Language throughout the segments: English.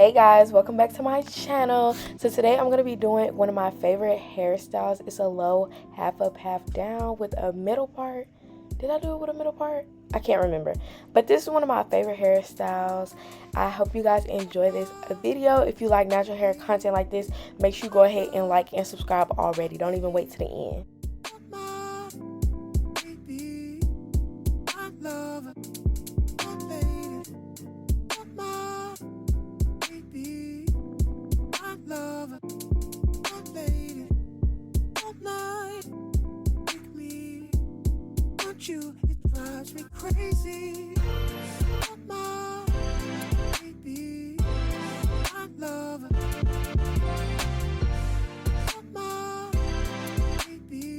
Hey guys, welcome back to my channel. So today I'm going to be doing one of my favorite hairstyles. It's a low half up, half down with a middle part. Did I do it with a middle part? I can't remember. But this is one of my favorite hairstyles. I hope you guys enjoy this video. If you like natural hair content like this, make sure you go ahead and like and subscribe already. Don't even wait to the end. It drives me crazy. My baby, my lover. My baby.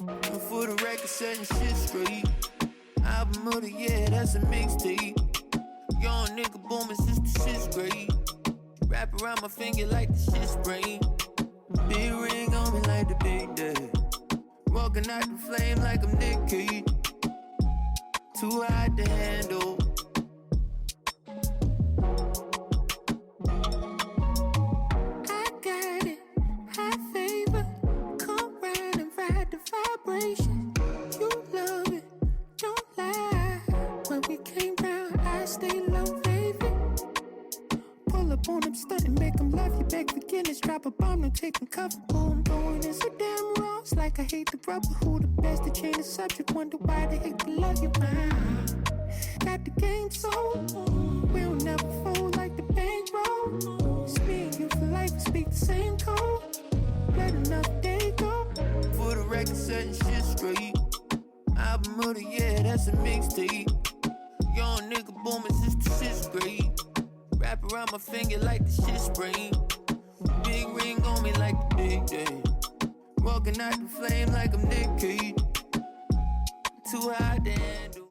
And for the record, setting shit straight. Album of the year, that's a mixtape. Young nigga booming since the shit's great. Wrap around my finger like the shit's brain. Big ring on me like the big day. Walking out the flame like I'm Nick Cage. Too hard to handle. I got it, high favor. Come round and ride the vibration. You love it, don't lie. When we came round, I stay low, baby. Pull up on them, stunt and make them love you. Beg forgiveness, drop a bomb, no taking cover. Boom, going in so damn wrong. It's like I hate the rubber. Who the best to change the subject? Wonder why they hate to love you. Got the game sold. We'll never fold like the bankroll. It's me and you for life, we speak the same code. Let another day go. For the record, setting shit straight. Album of the year, that's a mixtape. Young nigga booming since the shit's great. Wrap around my finger like the shit's brain. Big ring on me like the big day. Walking out the flame like I'm Nick Cage. Too hard to handle.